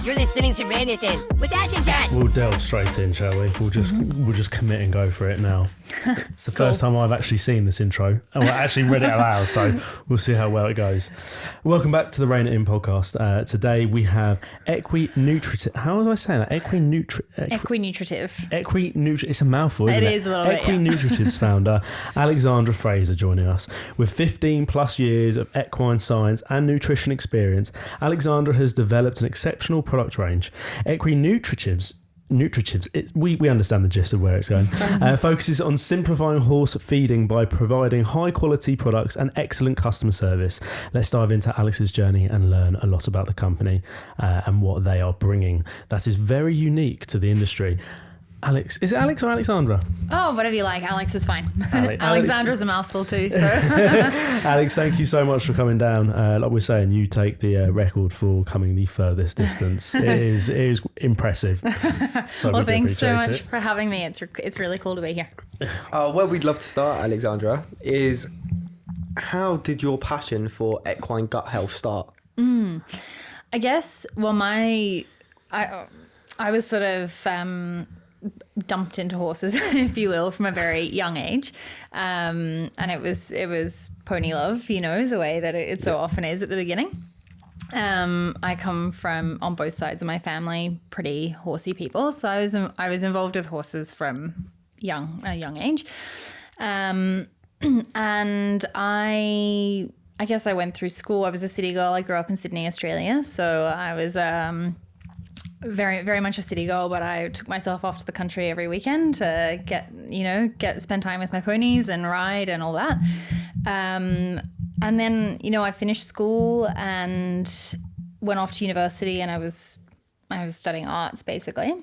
You're listening to Rein It In with Ash and Josh. We'll delve straight in, shall we? We'll just commit and go for it now. It's the first time I've actually seen this intro, and we'll actually read it aloud, so we'll see how well it goes. Welcome back to the Rein It In podcast. Today we have EquiNutritive. How was I saying that? EquiNutritive. It's a mouthful, isn't it? It is a little bit, EquiNutritive's founder, Alexandra Frazer, joining us. With 15 plus years of equine science and nutrition experience, Alexandra has developed an exceptional product range. EquiNutritives, we understand the gist of where it's going, focuses on simplifying horse feeding by providing high quality products and excellent customer service. Let's dive into Alex's journey and learn a lot about the company and what they are bringing that is very unique to the industry. Alex, is it Alex or Alexandra? Oh, whatever you like. Alex is fine. Alexandra's a mouthful too. So, Alex, thank you so much for coming down. Like we're saying, you take the record for coming the furthest distance. It is impressive. So well, thanks so much for having me. It's really cool to be here. Where we'd love to start, Alexandra, is how did your passion for equine gut health start? I guess. Well, I was sort of dumped into horses, if you will, from a very young age, and it was pony love, the way that it so often is at the beginning. I come from, on both sides of my family, pretty horsey people, so I was involved with horses from a young age, and I guess I went through school. I was a city girl. I grew up in Sydney, Australia, so I was very, very much a city girl, but I took myself off to the country every weekend to spend time with my ponies and ride and all that. And then, I finished school and went off to university, and I was studying arts basically.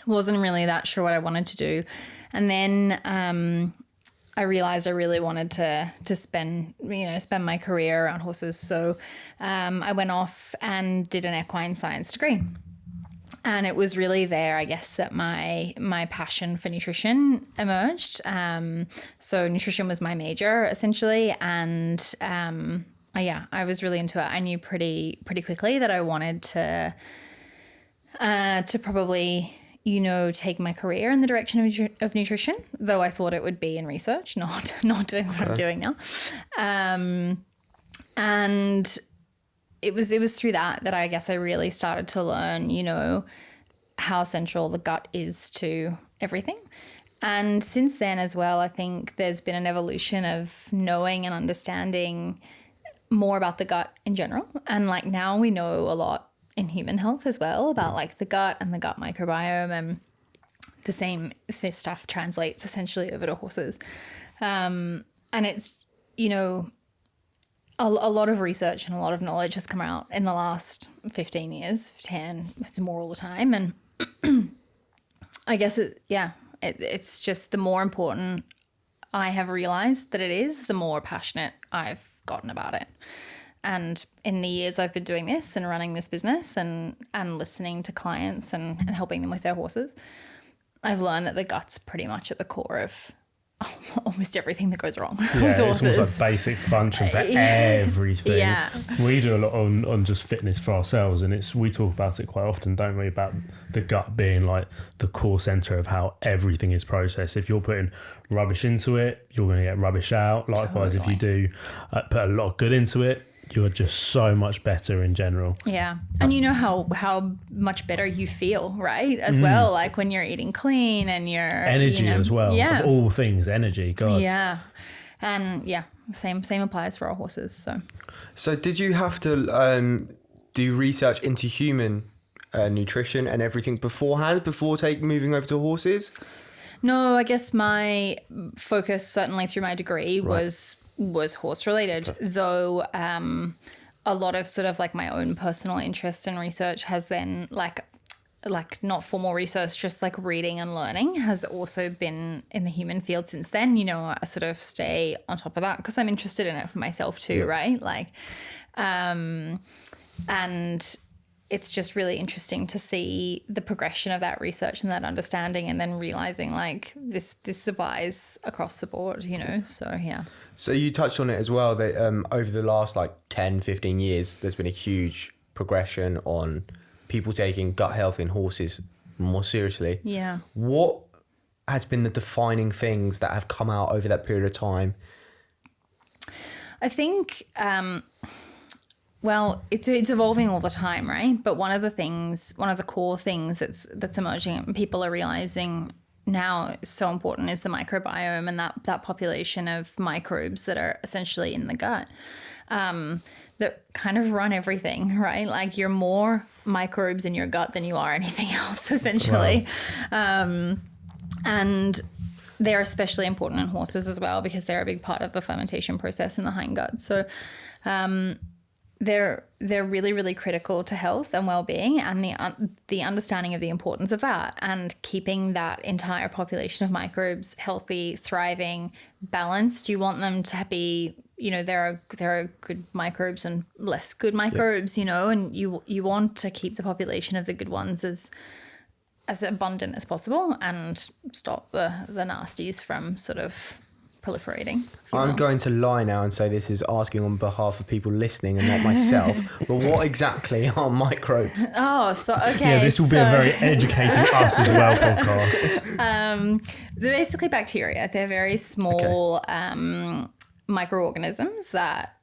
Wasn't really that sure what I wanted to do. And then I realized I really wanted to spend my career around horses. So I went off and did an equine science degree. And it was really there, I guess, that my passion for nutrition emerged. So nutrition was my major, essentially. And I was really into it. I knew pretty quickly that I wanted to probably, take my career in the direction of nutrition, though I thought it would be in research, not doing what I'm doing now. And it was through that I guess I really started to learn, how central the gut is to everything. And since then as well, I think there's been an evolution of knowing and understanding more about the gut in general. And now we know a lot in human health as well about the gut and the gut microbiome, and this stuff translates essentially over to horses. And it's, a lot of research and a lot of knowledge has come out in the last 15 years, 10, it's more all the time. And I guess it's just the more important I have realized that it is, the more passionate I've gotten about it. And in the years I've been doing this and running this business and listening to clients and helping them with their horses, I've learned that the gut's pretty much at the core of almost everything that goes wrong with horses. It's almost like basic function for everything. Yeah. We do a lot on just fitness for ourselves, and we talk about it quite often, don't we, about the gut being like the core center of how everything is processed. If you're putting rubbish into it, you're going to get rubbish out. Likewise, If you do put a lot of good into it, you're just so much better in general. Yeah. And you know how much better you feel, right? As well, when you're eating clean and you're... Energy as well. Yeah. Of all things, energy. God. Yeah. And same applies for our horses. So did you have to do research into human nutrition and everything beforehand, before moving over to horses? No, I guess my focus, certainly through my degree, was horse related, though a lot of sort of my own personal interest in research has then not formal research, just reading and learning has also been in the human field since then. I sort of stay on top of that because I'm interested in it for myself too, right? And it's just really interesting to see the progression of that research and that understanding, and then realizing this applies across the board, so yeah. So you touched on it as well, that over the last 10, 15 years, there's been a huge progression on people taking gut health in horses more seriously. Yeah. What has been the defining things that have come out over that period of time? I think, well, it's evolving all the time, right? But one of the core things that's emerging and people are realizing now is so important is the microbiome and that population of microbes that are essentially in the gut that kind of run everything, right? Like you're more microbes in your gut than you are anything else, essentially. Wow. And they're especially important in horses as well because they're a big part of the fermentation process in the hindgut. So they're really, really critical to health and well-being, and the understanding of the importance of that and keeping that entire population of microbes healthy, thriving, balanced. You want them to be, there are good microbes and less good microbes, and you want to keep the population of the good ones as abundant as possible and stop the nasties from sort of proliferating. I'm going to lie now and say this is asking on behalf of people listening and not myself, but what exactly are microbes? Oh, so okay. Yeah, this will be a very educating us as well podcast. They're basically bacteria. They're very small microorganisms that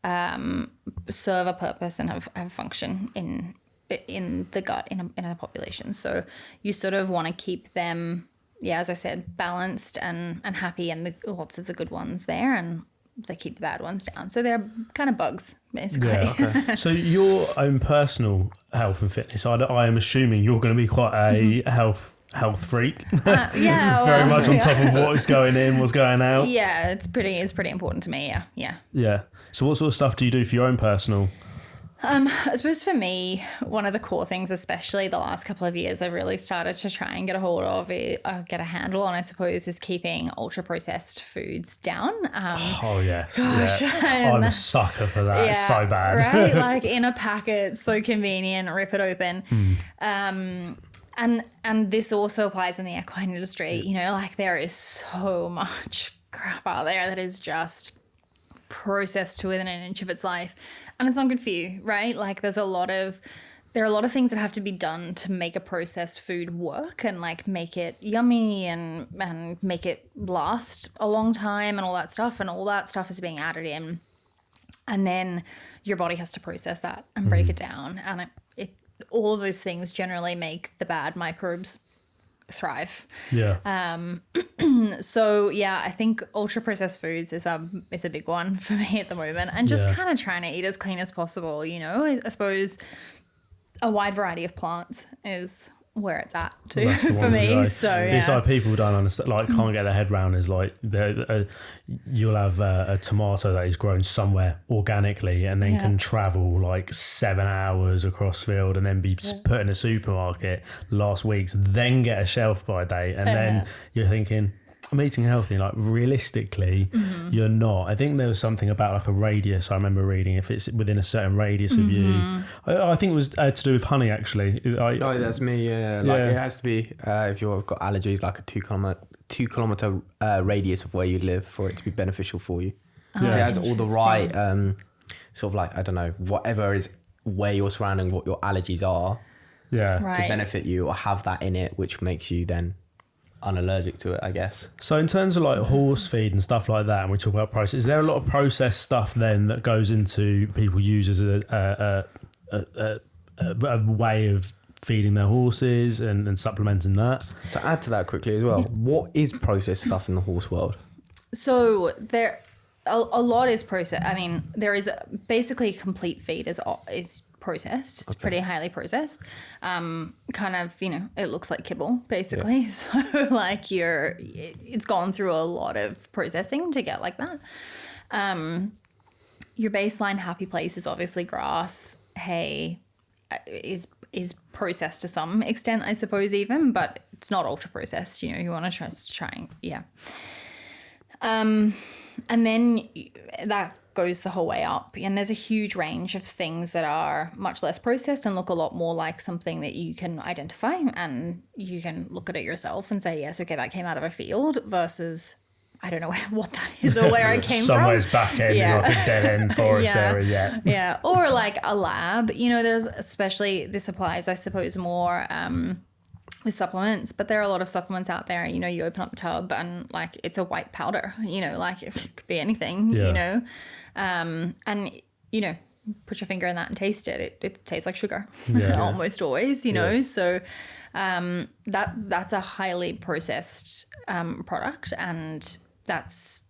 serve a purpose and have function in the gut in a population. So you sort of want to keep them, as I said, balanced and happy, and lots of the good ones there, and they keep the bad ones down. So they're kind of bugs, basically. Yeah, okay. So your own personal health and fitness, I am assuming you're going to be quite a health freak. Very much on top of what's going in, what's going out. Yeah, it's pretty important to me. Yeah. So what sort of stuff do you do for your own personal? I suppose for me, one of the core things, especially the last couple of years, I've really started to try and get a handle on, I suppose, is keeping ultra-processed foods down. Oh, yes. Gosh, yeah. I'm a sucker for that. It's so bad. Right? Like in a packet, so convenient, rip it open. And this also applies in the equine industry. Like there is so much crap out there that is just processed to within an inch of its life, and it's not good for you, right? Like there are a lot of things that have to be done to make a processed food work and like make it yummy and make it last a long time and all that stuff is being added in, and then your body has to process that and break it down, and it all of those things generally make the bad microbes thrive. So I think ultra processed foods is a big one for me at the moment, and just kind of trying to eat as clean as possible. I suppose a wide variety of plants is where it's at too for me. So it's like people don't understand, like can't get their head around is like you'll have a tomato that is grown somewhere organically and then can travel like 7 hours across field and then be put in a supermarket last week's, then get a shelf by date, and then you're thinking, I'm eating healthy. Like realistically, you're not. I think there was something about like a radius. I remember reading if it's within a certain radius of you. I think it was to do with honey actually. That's me. Yeah. Like it has to be if you've got allergies, like a 2 kilometer radius of where you live for it to be beneficial for you. It has all the right sort of like, I don't know, whatever is where you're surrounding, what your allergies are, to benefit you or have that in it, which makes you then unallergic to it, I guess. So in terms of like horse feed and stuff like that, and we talk about process, is there a lot of processed stuff then that goes into people use as a way of feeding their horses and supplementing that? To add to that quickly as well, what is processed stuff in the horse world? So there a lot is processed. I mean, there is basically complete feed is processed. It's pretty highly processed. Kind of, it looks like kibble basically. So like it's gone through a lot of processing to get like that. Your baseline happy place is obviously grass, hay, is processed to some extent, I suppose, even, but it's not ultra processed. You want to try and then that goes the whole way up, and there's a huge range of things that are much less processed and look a lot more like something that you can identify and you can look at it yourself and say, yes, okay, that came out of a field, versus I don't know what that is or where it came Somewhere's from. back end, like a dead end forest area. Yeah. Or like a lab, there's especially, this applies, I suppose, more with supplements, but there are a lot of supplements out there, you open up the tub and like it's a white powder, like it could be anything, and put your finger in that and taste it. It tastes like sugar almost always, so that's a highly processed product, and that's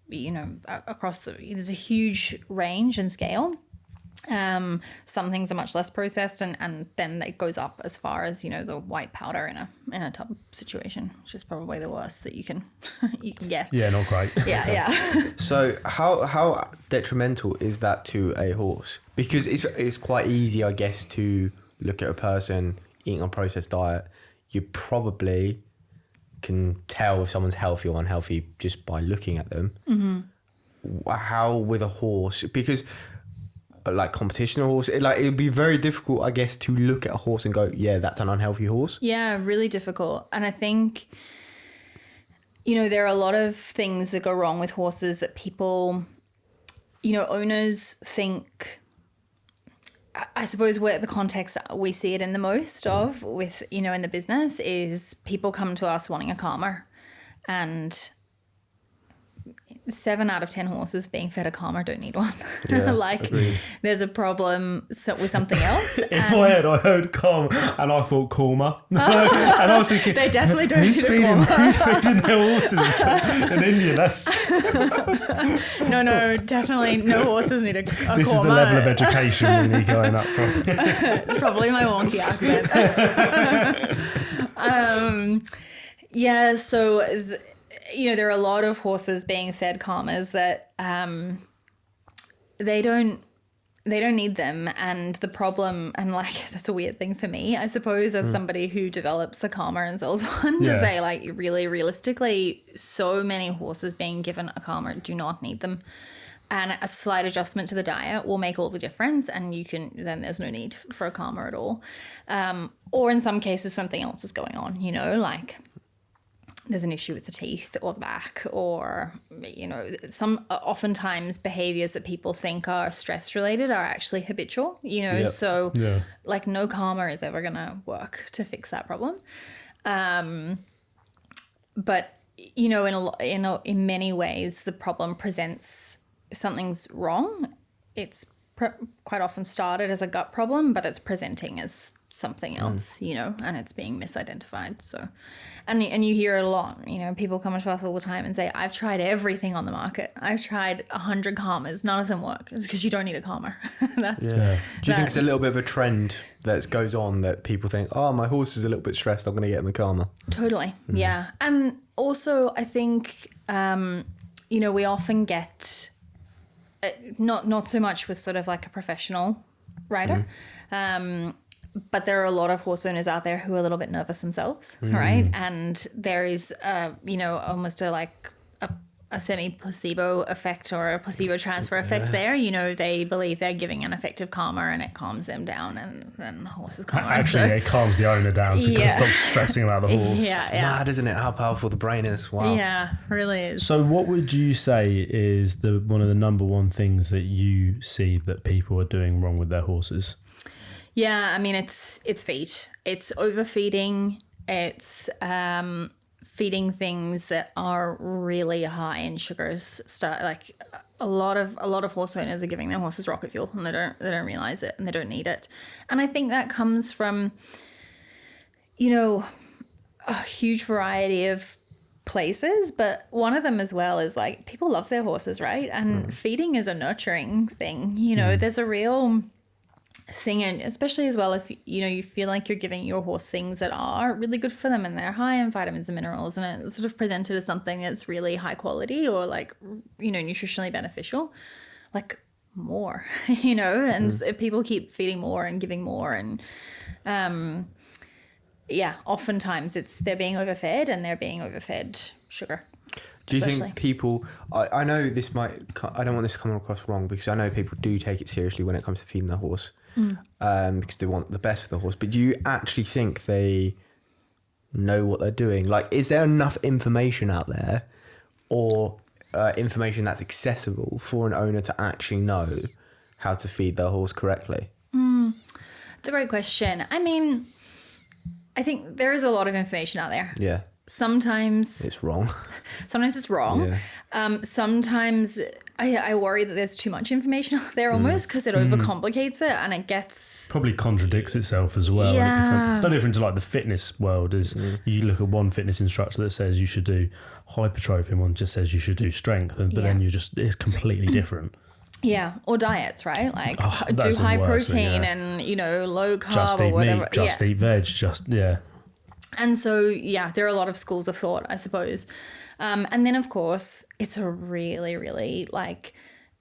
across there's a huge range and scale. Some things are much less processed, and then it goes up as far as the white powder in a tub situation, which is probably the worst that you can get. Yeah, not great. Yeah. So how detrimental is that to a horse? Because it's quite easy, I guess, to look at a person eating a processed diet. You probably can tell if someone's healthy or unhealthy just by looking at them. Mm-hmm. How with a horse? Because like competition horse, it would be very difficult, I guess, to look at a horse and go, yeah, that's an unhealthy horse. Yeah, really difficult. And I think, there are a lot of things that go wrong with horses that people, owners think, I suppose where the context we see it in the most of with, in the business is people come to us wanting a calmer, and 7 out of 10 horses being fed a calmer don't need one. Yeah, agreed. There's a problem with something else. In my head, I heard calm and I thought calmer. And I was thinking, they definitely don't need a calmer. Who's feeding their horses in India? That's no, definitely no horses need a calmer. This is the level of education we need going up from. It's probably my wonky accent. So there are a lot of horses being fed calmers that they don't need them, and the problem, and like that's a weird thing for me, I suppose, as somebody who develops a calmer and sells one, to say like really realistically, so many horses being given a calmer do not need them, and a slight adjustment to the diet will make all the difference, and then there's no need for a calmer at all, or in some cases something else is going on, like there's an issue with the teeth or the back, or some oftentimes behaviors that people think are stress related are actually habitual, like no calmer is ever gonna work to fix that problem, but in many ways the problem presents, if something's wrong, it's quite often started as a gut problem, but it's presenting as something else, and it's being misidentified. So, and you hear it a lot, people come to us all the time and say, I've tried everything on the market. I've tried 100 calmers. None of them work. It's because you don't need a calmer. Do you think it's a little bit of a trend that goes on, that people think, oh, my horse is a little bit stressed, I'm going to get him a calmer? Totally. Yeah. And also I think, we often get, not so much with sort of like a professional rider, but there are a lot of horse owners out there who are a little bit nervous themselves, right? And there is, almost a semi-placebo effect or a placebo transfer effect there. They believe they're giving an effective calmer and it calms them down, and then the horse is calmer. Actually, it calms the owner down so you can stop stressing about the horse. Yeah, it's mad, isn't it, how powerful the brain is? Wow. Yeah, really is. So what would you say is one of the number one things that you see that people are doing wrong with their horses? Yeah, I mean, it's feed. It's overfeeding. It's feeding things that are really high in sugars. Like a lot of horse owners are giving their horses rocket fuel, and they don't realize it, and they don't need it. And I think that comes from, a huge variety of places, but one of them as well is like people love their horses, right? And feeding is a nurturing thing. There's a real thing, and especially as well if you feel like you're giving your horse things that are really good for them and they're high in vitamins and minerals, and it's sort of presented as something that's really high quality or like nutritionally beneficial, like more and if people keep feeding more and giving more, and oftentimes they're being overfed, and they're being overfed sugar. Do you think people, I know this might, I don't want this to come across wrong, because I know people do take it seriously when it comes to feeding their horse, because they want the best for the horse, but do you actually think they know what they're doing? Like, is there enough information out there, or information that's accessible for an owner to actually know how to feed their horse correctly? It's a great question. I mean, I think there is a lot of information out there. Yeah. Sometimes it's wrong. Sometimes it's wrong. Yeah. Sometimes I worry that there's too much information out there almost because it overcomplicates it and it gets... Probably contradicts itself as well. Yeah. No different to like the fitness world is you look at one fitness instructor that says you should do hypertrophy and one just says you should do strength. But then it's completely different. Yeah, or diets, right? Like do that's the high worst protein thing, and, low carb just or eat whatever. meat, just eat veg, And so, there are a lot of schools of thought, I suppose. And then, of course, it's a really, really,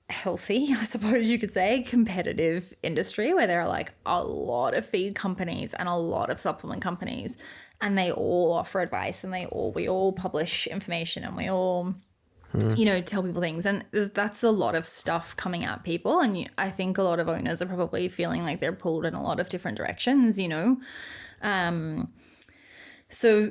healthy, I suppose you could say, competitive industry where there are, a lot of feed companies and a lot of supplement companies. And they all offer advice and we all publish information and we all... tell people things, and that's a lot of stuff coming at people, and I think a lot of owners are probably feeling like they're pulled in a lot of different directions, So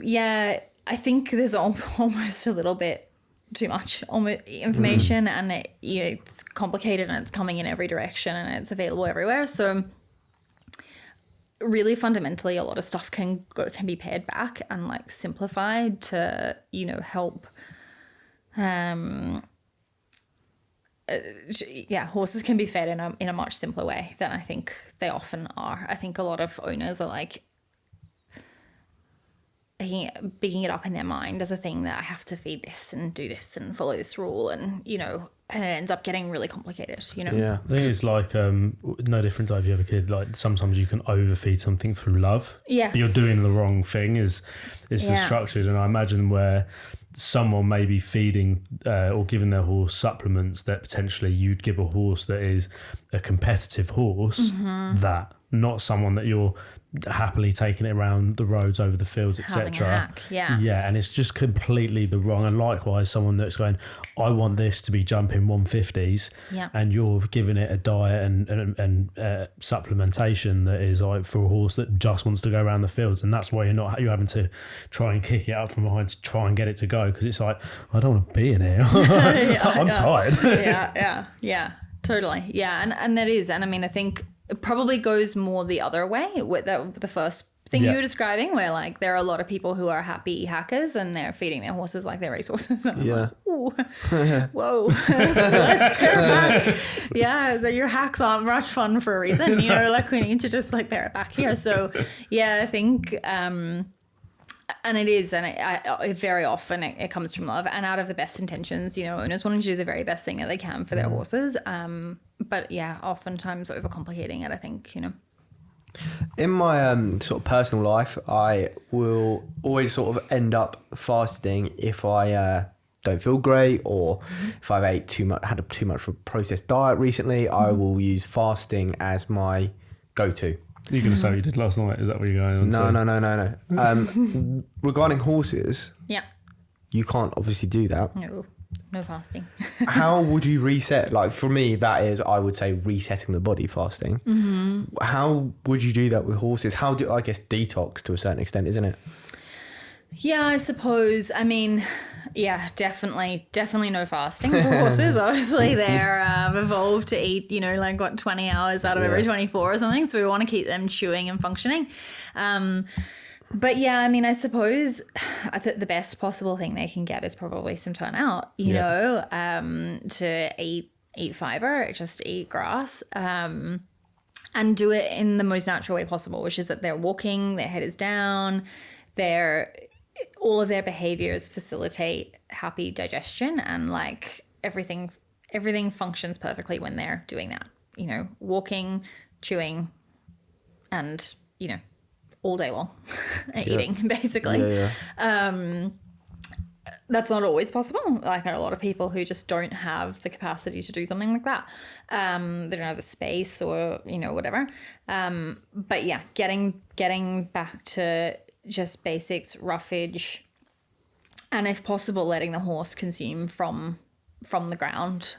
I think there's almost a little bit too much information, and it's complicated and it's coming in every direction and it's available everywhere. So really fundamentally, a lot of stuff can be pared back and simplified to help. Horses can be fed in a much simpler way than I think they often are. I think a lot of owners are bigging it up in their mind as a thing that I have to feed this and do this and follow this rule, and and it ends up getting really complicated. Yeah, I think it's no different to if you have a kid. Sometimes you can overfeed something through love. Yeah, but you're doing the wrong thing. Is the structured, and I imagine where someone may be feeding or giving their horse supplements that potentially you'd give a horse that is a competitive horse, that not someone that you're happily taking it around the roads, over the fields, etc. And it's just completely the wrong. And likewise, someone that's going, I want this to be jumping 150s, and you're giving it a diet and supplementation that is for a horse that just wants to go around the fields, and that's why you're having to try and kick it up from behind to try and get it to go, because it's I don't want to be in here. I'm tired. Totally. And that is, and I mean, I think it probably goes more the other way with the first thing you were describing, where there are a lot of people who are happy hackers and they're feeding their horses like they're racehorses. Whoa, let's pare it back. Your hacks aren't much fun for a reason. We need to just pare it back here. So I think and it is, and it very often it comes from love and out of the best intentions. Owners wanting to do the very best thing that they can for their horses. But oftentimes overcomplicating it, I think, In my sort of personal life, I will always sort of end up fasting if I don't feel great, or if I've had too much of a processed diet recently. I will use fasting as my go-to. You're going to say what you did last night? Is that what you're going on? No. Regarding horses, you can't obviously do that. No fasting. How would you reset? For me, that is, I would say, resetting the body fasting. How would you do that with horses? I guess detox to a certain extent, isn't it? Yeah, I suppose. I mean, definitely no fasting for horses. Obviously, they're evolved to eat, 20 hours out of every 24 or something. So we want to keep them chewing and functioning. But I mean, I suppose the best possible thing they can get is probably some turnout, to eat fiber, just eat grass, and do it in the most natural way possible, which is that they're walking, their head is down, all of their behaviors facilitate happy digestion, and everything functions perfectly when they're doing that, walking, chewing, and, all day long eating, basically. That's not always possible. There are a lot of people who just don't have the capacity to do something like that. They don't have the space or, whatever. But getting back to just basics, roughage, and if possible, letting the horse consume from the ground,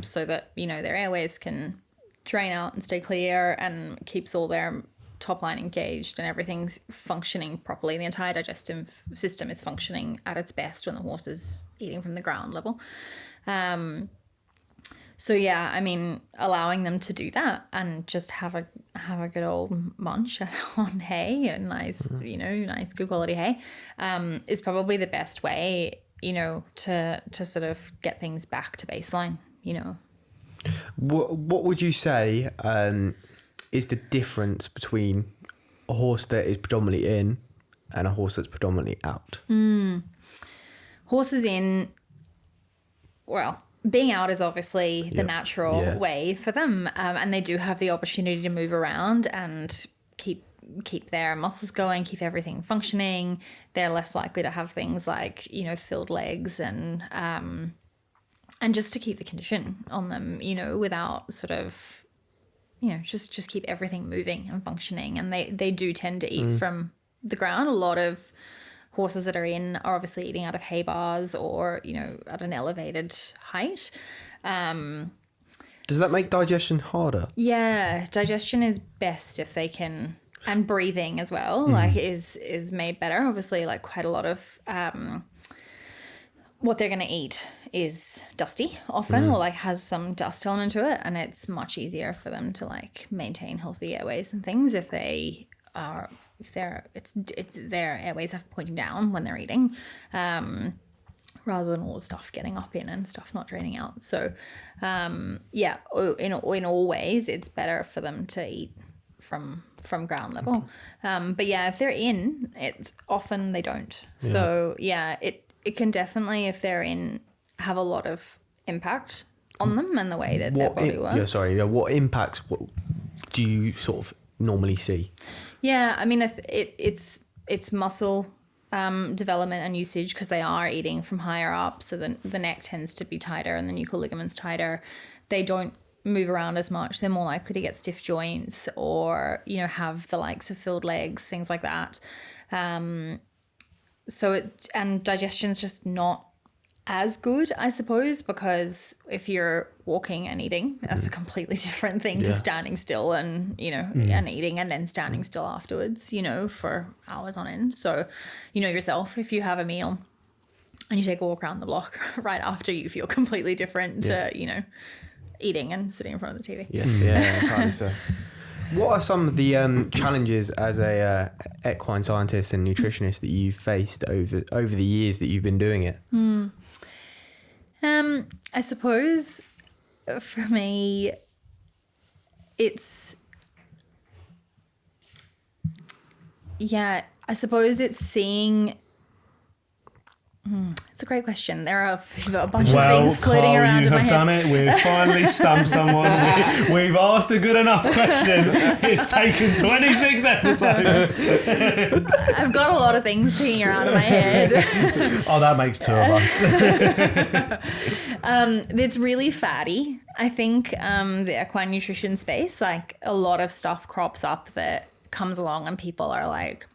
so that, their airways can drain out and stay clear, and keeps all their top line engaged and everything's functioning properly. The entire digestive system is functioning at its best when the horse is eating from the ground level. So yeah, I mean, allowing them to do that and just have a good old munch on hay and nice, nice good quality hay, is probably the best way, to sort of get things back to baseline, What would you say is the difference between a horse that is predominantly in and a horse that's predominantly out? Horses in, well, being out is obviously the natural way for them, and they do have the opportunity to move around and keep their muscles going, keep everything functioning. They're less likely to have things like filled legs and just to keep the condition on them, without sort of just keep everything moving and functioning. And they do tend to eat from the ground. A lot of horses that are in are obviously eating out of hay bars or, at an elevated height. Does that make digestion harder? Yeah, digestion is best if they can, and breathing as well, like is made better. Obviously, like quite a lot of what they're going to eat is dusty often or like has some dust element to it, and it's much easier for them to like maintain healthy airways and things if their airways are pointing down when they're eating, rather than all the stuff getting up in and stuff not draining out. So in all ways it's better for them to eat from ground level. But yeah, if they're in, it's often they don't. So yeah, it can definitely, if they're in, have a lot of impact on them and the way that their body works. What impacts do you sort of normally see? Yeah, I mean, it's muscle development and usage because they are eating from higher up, so the neck tends to be tighter and the nuchal ligaments tighter. They don't move around as much. They're more likely to get stiff joints or have the likes of filled legs, things like that. And digestion's just not as good, I suppose, because if you're walking and eating, that's a completely different thing to standing still and, and eating and then standing still afterwards, for hours on end. So, yourself, if you have a meal and you take a walk around the block right after, you feel completely different to, eating and sitting in front of the TV. Yes, entirely so. What are some of the challenges as a equine scientist and nutritionist that you've faced over the years that you've been doing it? I suppose for me, it's seeing. It's a great question. There are a bunch of things floating around in my head. Well, you have done it. We've finally stumped someone. We've asked a good enough question. It's taken 26 episodes. I've got a lot of things peeing around in my head. Oh, that makes two of us. It's really fatty. I think the equine nutrition space, like a lot of stuff crops up that comes along and people are like,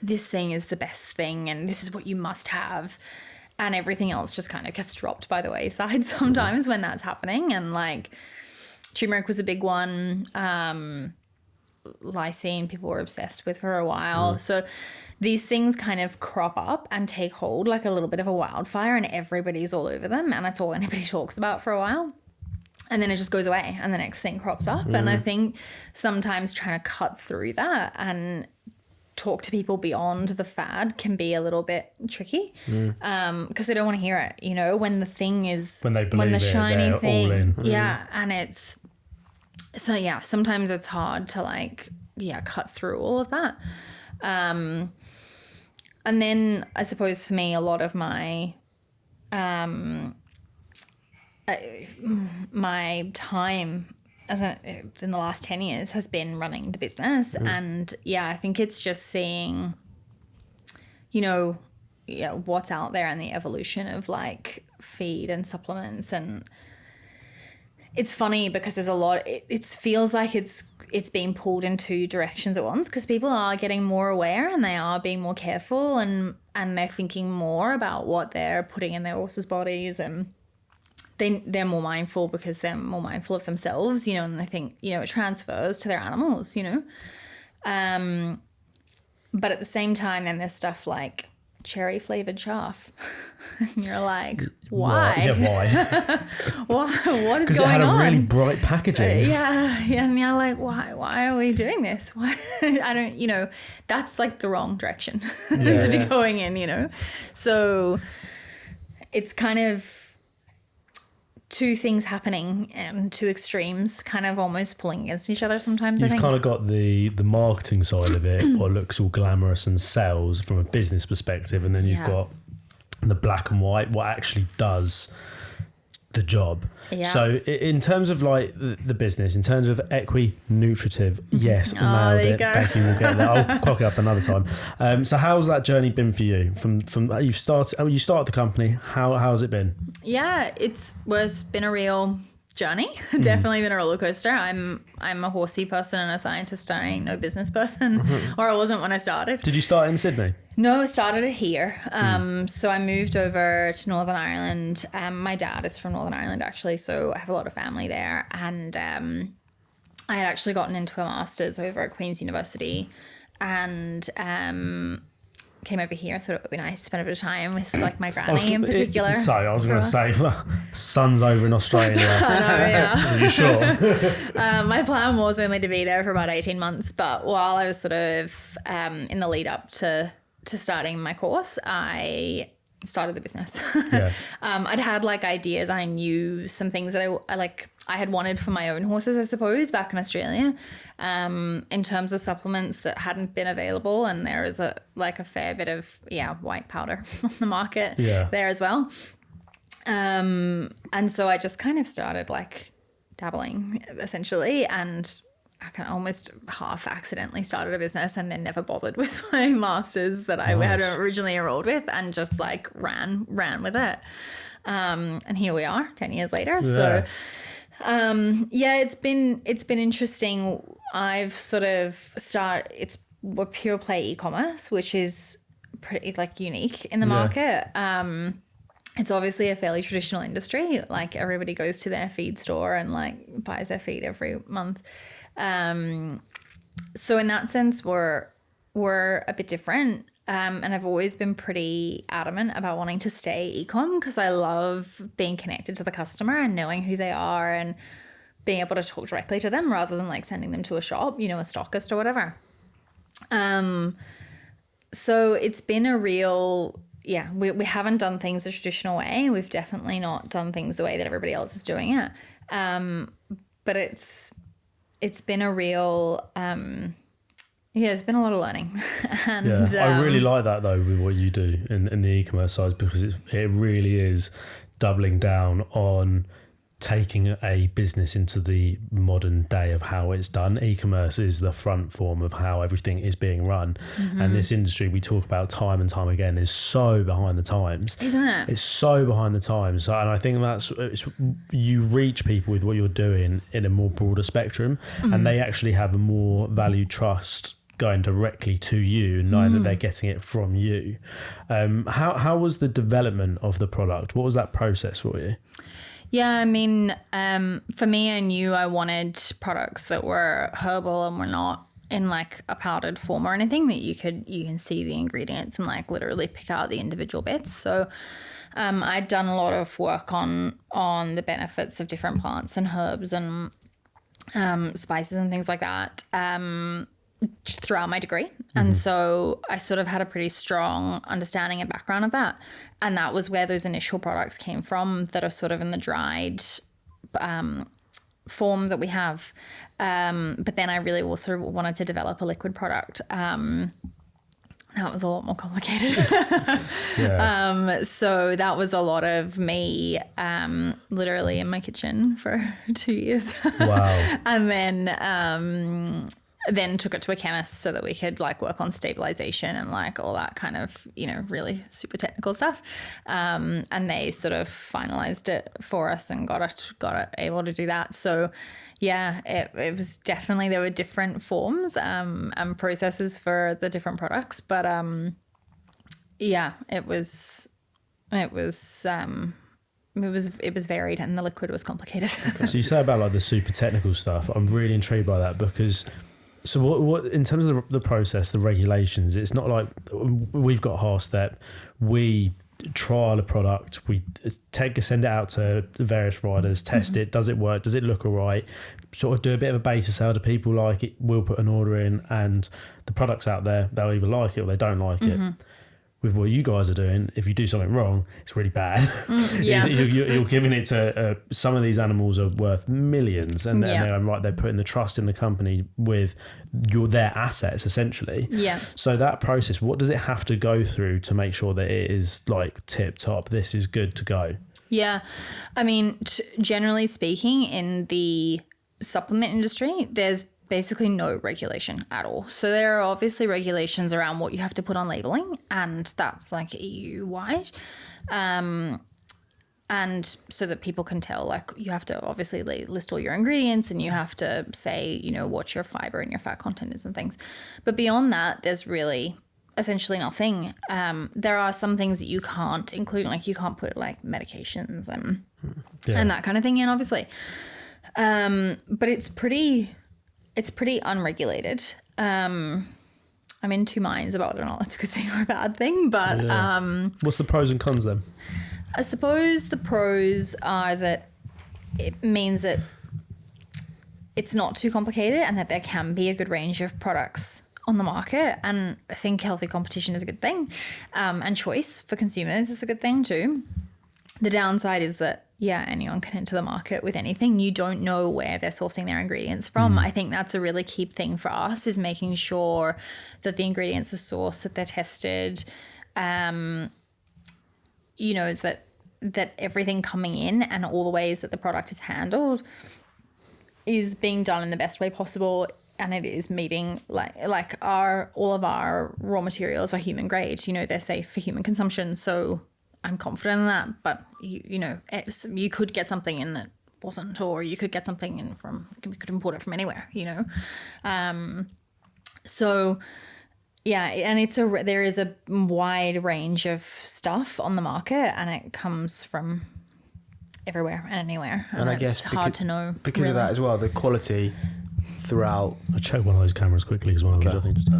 this thing is the best thing and this is what you must have, and everything else just kind of gets dropped by the wayside sometimes when that's happening. And like turmeric was a big one, lysine people were obsessed with for a while. So these things kind of crop up and take hold like a little bit of a wildfire, and everybody's all over them and it's all anybody talks about for a while. And then it just goes away and the next thing crops up. And I think sometimes trying to cut through that and talk to people beyond the fad can be a little bit tricky, because they don't want to hear it, when the thing is, when the shiny thing, all in. And it's, so yeah, sometimes it's hard to cut through all of that. And then I suppose for me, a lot of my my time in the last 10 years has been running the business. And I think it's just seeing, what's out there and the evolution of like feed and supplements. And it's funny because there's a lot, it feels like it's being pulled in two directions at once, because people are getting more aware and they are being more careful and they're thinking more about what they're putting in their horses' bodies, and they're more mindful because they're more mindful of themselves, and they think, it transfers to their animals, But at the same time, then there's stuff like cherry flavored chaff. And you're like, why? Why? What is going on? Because it had a really bright packaging. Yeah. And you're like, why are we doing this? Why? I don't, that's like the wrong direction to be going in, So it's kind of two things happening and two extremes kind of almost pulling against each other sometimes. I think You've kind of got the marketing side of it, or looks all glamorous and sells from a business perspective, and then you've got the black and white, what actually does the job. Yeah. So in terms of like the business, in terms of EquiNutritive, yes, nailed there you it. go. Becky will get that. I'll cock it up another time. So how's that journey been for you? From you started the company. How's it been? Yeah, it's been a real journey. Definitely been a roller coaster. I'm a horsey person and a scientist. I ain't no business person, or I wasn't when I started. Did you start in Sydney? No, I started it here. So I moved over to Northern Ireland. My dad is from Northern Ireland, actually, so I have a lot of family there. And I had actually gotten into a master's over at Queen's University, and came over here. I thought it would be nice to spend a bit of time with like my granny in particular. I was going to say, son's over in Australia. Yeah. Are you sure? My plan was only to be there for about 18 months, but while I was sort of in the lead up to starting my course, I started the business. Yeah. I'd had like ideas. I knew some things that I had wanted for my own horses, I suppose, back in Australia, in terms of supplements that hadn't been available. And there is a fair bit of, white powder on the market there as well. And so I just kind of started like dabbling essentially, and I kind of almost half accidentally started a business and then never bothered with my master's that I had originally enrolled with, and just like ran with it. And here we are 10 years later. Yeah. So it's been interesting. I've sort of we're pure play e-commerce, which is pretty like unique in the market. It's obviously a fairly traditional industry. Like everybody goes to their feed store and like buys their feed every month. So in that sense, we're a bit different. And I've always been pretty adamant about wanting to stay e-com because I love being connected to the customer and knowing who they are and being able to talk directly to them rather than like sending them to a shop, a stockist or whatever. So it's been a real, we haven't done things the traditional way. We've definitely not done things the way that everybody else is doing it. But it's been a real, it's been a lot of learning. And, I really like that though with what you do in the e-commerce side, because it really is doubling down on taking a business into the modern day of how it's done. E-commerce is the front form of how everything is being run. And this industry we talk about time and time again is so behind the times. Isn't it? It's so behind the times. And I think you reach people with what you're doing in a more broader spectrum, and they actually have a more valued trust going directly to you, knowing that they're getting it from you. How was the development of the product? What was that process for you? Yeah, I mean, for me, I knew I wanted products that were herbal and were not in like a powdered form or anything, that you can see the ingredients and like literally pick out the individual bits. So I'd done a lot of work on the benefits of different plants and herbs and spices and things like that throughout my degree. And so I sort of had a pretty strong understanding and background of that. And that was where those initial products came from that are sort of in the dried form that we have. But then I really also wanted to develop a liquid product. That was a lot more complicated. So that was a lot of me literally in my kitchen for 2 years. Wow. And then took it to a chemist so that we could like work on stabilization and like all that kind of, really super technical stuff. And they sort of finalized it for us and got it able to do that. So it was definitely, there were different forms and processes for the different products, but it was varied, and the liquid was complicated. So you say about like the super technical stuff. I'm really intrigued by that, because So what in terms of the process, the regulations, it's not like we've got half step. We trial a product, we send it out to various riders, test it, does it work, does it look all right, sort of do a bit of a beta sale to people like it, we'll put an order in, and the product's out there, they'll either like it or they don't like it. With what you guys are doing, if you do something wrong, it's really bad. Yeah. You're giving it to some of these animals are worth millions, and they're putting the trust in the company with their assets essentially. Yeah. So that process, what does it have to go through to make sure that it is like tip top? This is good to go. Yeah, I mean, generally speaking, in the supplement industry, there's basically no regulation at all. So there are obviously regulations around what you have to put on labeling, and that's like EU wide. And so that people can tell, like, you have to obviously list all your ingredients, and you have to say, you know, what your fiber and your fat content is and things. But beyond that, there's really essentially nothing. There are some things that you can't include, like you can't put like medications and that kind of thing in, obviously. But it's pretty unregulated. I'm in two minds about whether or not that's a good thing or a bad thing, but what's the pros and cons then? I suppose the pros are that it means that it's not too complicated and that there can be a good range of products on the market, and I think healthy competition is a good thing, and choice for consumers is a good thing too. The downside is that anyone can enter the market with anything. You don't know where they're sourcing their ingredients from. I think that's a really key thing for us, is making sure that the ingredients are sourced, that they're tested, you know, that everything coming in and all the ways that the product is handled is being done in the best way possible, and it is meeting like all of our raw materials are human grade. You know, they're safe for human consumption, so I'm confident in that. But you know, you could get something in that wasn't, or you could get something in from, you could import it from anywhere, you know. So yeah, and there is a wide range of stuff on the market, and it comes from everywhere and anywhere, and I guess it's hard to know because of that as well, the quality throughout. I check one of those cameras quickly as well. Okay. I think just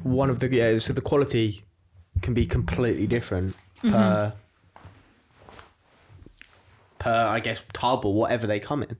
one of the so the quality can be completely different per I guess tub or whatever they come in.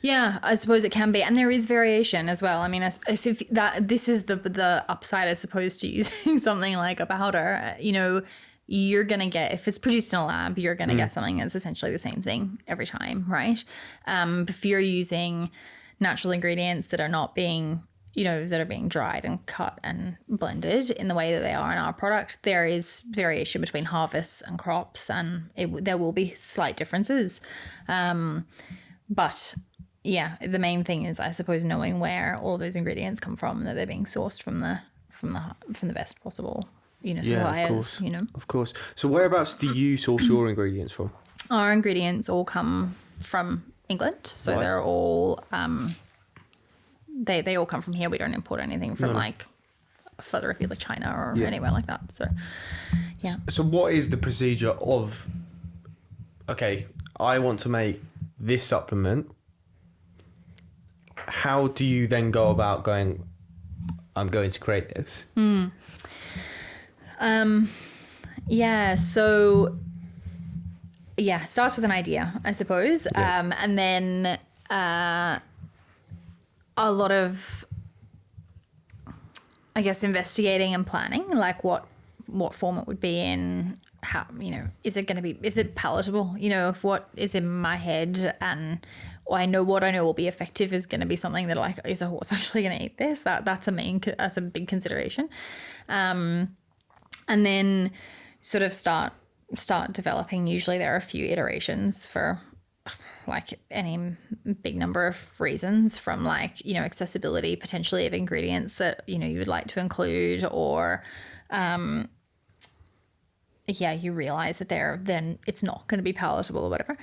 Yeah, I suppose it can be, and there is variation as well. I mean, as if that this is the upside, I suppose, to using something like a powder. You know, you're gonna get, if it's produced in a lab, you're gonna get something that's essentially the same thing every time, right? If you're using natural ingredients that are not being, you know, that are being dried and cut and blended in the way that they are in our product, there is variation between harvests and crops, and there will be slight differences. But yeah, the main thing is, I suppose, knowing where all those ingredients come from, that they're being sourced from the best possible, you know, suppliers. Yeah, of course. You know, of course. So whereabouts do you source your ingredients from? Our ingredients all come from England, so right. They're all they all come from here. We don't import anything from like further afield, like China or anywhere like that. So yeah. So what is the procedure of? Okay, I want to make this supplement. How do you then go about going, I'm going to create this? So starts with an idea, I suppose. And then a lot of, I guess, investigating and planning, like what form it would be in, how, you know, is it palatable? You know, if what is in my head and I know what I know will be effective is going to be something that, like, is a horse actually going to eat this? That's a big consideration. And then sort of start developing. Usually there are a few iterations for like any big number of reasons, from like, you know, accessibility potentially of ingredients that, you know, you would like to include, or you realize that then it's not going to be palatable or whatever.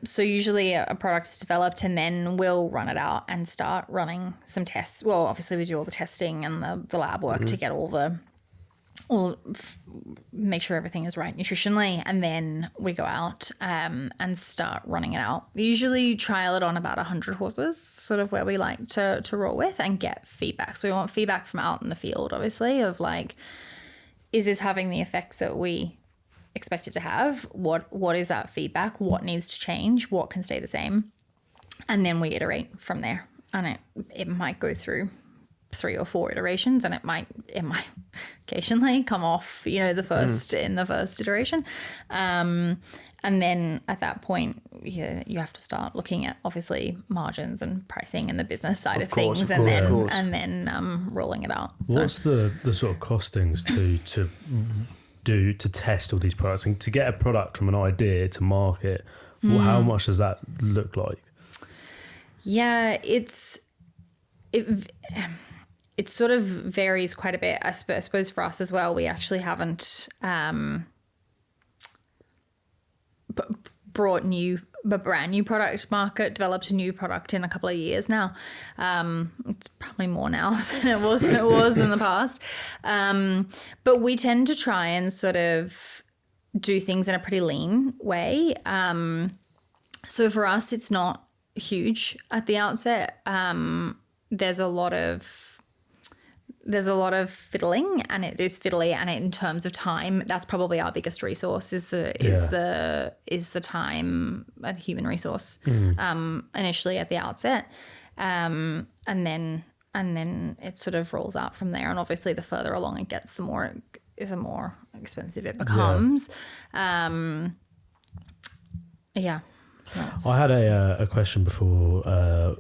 So usually a product is developed, and then we'll run it out and start running some tests. Well, obviously we do all the testing and the lab work to get all the make sure everything is right nutritionally, and then we go out and start running it out. We usually trial it on about 100 horses, sort of where we like to roll with, and get feedback. So we want feedback from out in the field, obviously, of like, is this having the effect that we expect it to have? What is that feedback? What needs to change? What can stay the same? And then we iterate from there. And it might go through 3 or 4 iterations, and it might occasionally come off, the first in the first iteration. And then at that point, you have to start looking at obviously margins and pricing and the business side of things, and then rolling it out. What's the sort of costings to test all these products and to get a product from an idea to market? How much does that look like? Yeah, it sort of varies quite a bit. I suppose for us as well, we actually haven't brought a brand new product market, developed a new product in a couple of years now. It's probably more now than it was in the past. But we tend to try and sort of do things in a pretty lean way. So for us, it's not huge at the outset. There's a lot of fiddling, and it is fiddly, and in terms of time, that's probably our biggest resource is the time, a human resource, initially at the outset, and then it sort of rolls out from there. And obviously, the further along it gets, the more expensive it becomes. Yeah. I had a question before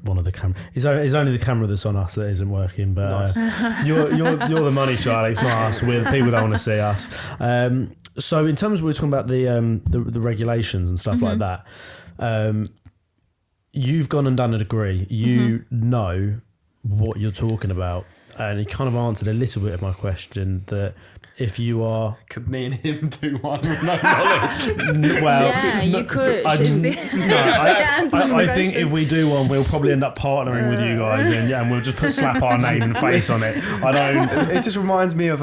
one of the camera. It's only the camera that's on us that isn't working, but you're the money shot, Alex, not us. We're the people that don't want to see us. So in terms of, we're talking about the regulations and stuff like that. You've gone and done a degree. You know what you're talking about, and you kind of answered a little bit of my question that. If you are... Could me and him do one with no knowledge? Well, yeah, you could. I think if we do one, we'll probably end up partnering with you guys, and we'll just slap our name and face on it. It just reminds me of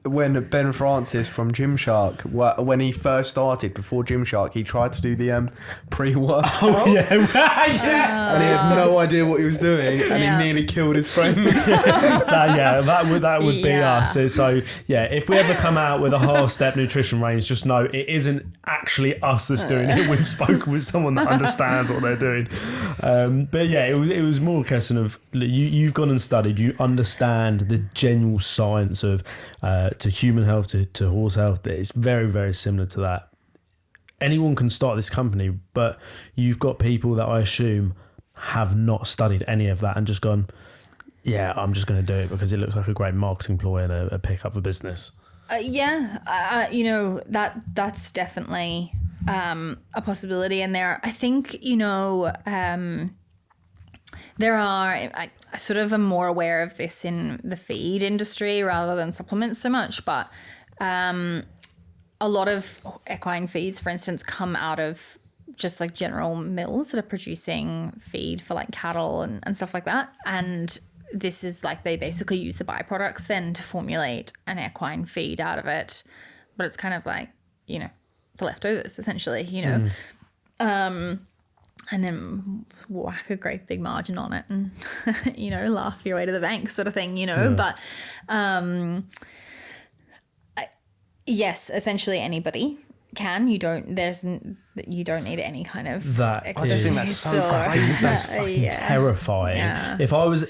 when Ben Francis from Gymshark, when he first started, before Gymshark, he tried to do the pre-workout. Oh, yeah. Yes. And he had no idea what he was doing, and he nearly killed his friend. that would be us. So, yeah, if we ever come out with a half-step nutrition range, just know it isn't actually us that's doing it. We've spoken with someone that understands what they're doing. But yeah, it was more a question of you've gone and studied. You understand the general science of to human health, to horse health. It's very, very similar to that. Anyone can start this company, but you've got people that I assume have not studied any of that and just gone, yeah, I'm just going to do it because it looks like a great marketing ploy and a pick up for business. That's definitely a possibility. And I think, there are, I sort of am more aware of this in the feed industry rather than supplements so much, but a lot of equine feeds, for instance, come out of just like general mills that are producing feed for like cattle and stuff like that. And this is like they basically use the byproducts then to formulate an equine feed out of it, but it's kind of like the leftovers essentially, and then whack a great big margin on it and laugh your way to the bank sort of thing, but yes, essentially anybody can. You don't need any kind of expertise. I think that's fucking terrifying. Yeah. If I was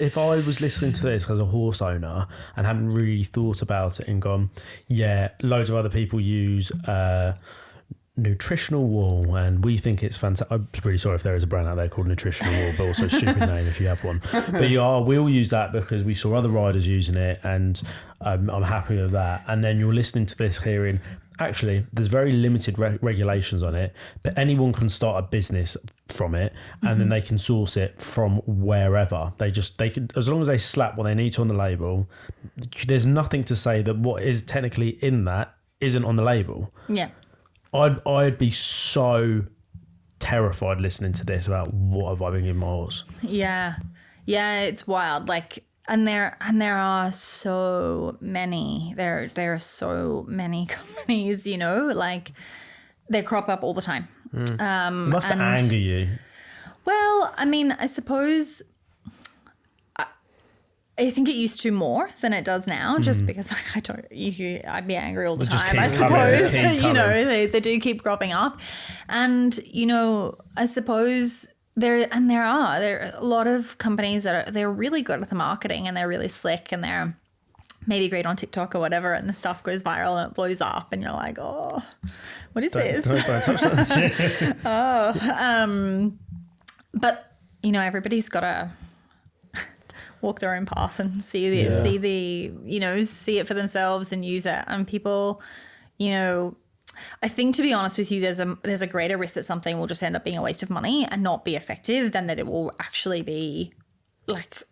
listening to this as a horse owner and hadn't really thought about it and gone, yeah, loads of other people use nutritional wool and we think it's fantastic. I'm really sorry if there is a brand out there called Nutritional Wool, but also a stupid name if you have one. But we'll use that because we saw other riders using it and I'm happy with that. And then you're listening to this hearing, actually, there's very limited regulations on it, but anyone can start a business from it, and then they can source it from wherever. They can, as long as they slap what they need to on the label. There's nothing to say that what is technically in that isn't on the label. Yeah, I'd be so terrified listening to this about what have I been giving my horse. Yeah, it's wild. Like, there are so many. There are so many companies, you know, like they crop up all the time. It must anger you. Well, I mean, I suppose I think it used to more than it does now, just because like I'd be angry all the time. I suppose you know they do keep cropping up, and you know I suppose there are a lot of companies that they're really good at the marketing and they're really slick and they're maybe great on TikTok or whatever, and the stuff goes viral and it blows up, and you're like, oh, what is this? Don't touch that. But you know, everybody's got to walk their own path and see it for themselves and use it. And people, you know, I think, to be honest with you, there's a greater risk that something will just end up being a waste of money and not be effective than that it will actually be like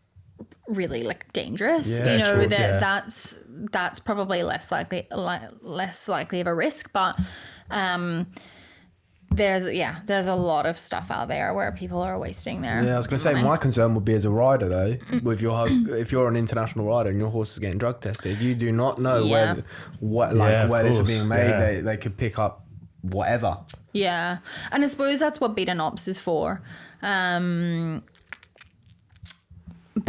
really like dangerous. Yeah, you know, true, that's probably less likely of a risk, but there's a lot of stuff out there where people are wasting their I was going to say, my concern would be as a rider though, with if you're an international rider and your horse is getting drug tested, you do not know where this is being made. Yeah. They could pick up whatever. Yeah, and I suppose that's what beta ops is for. But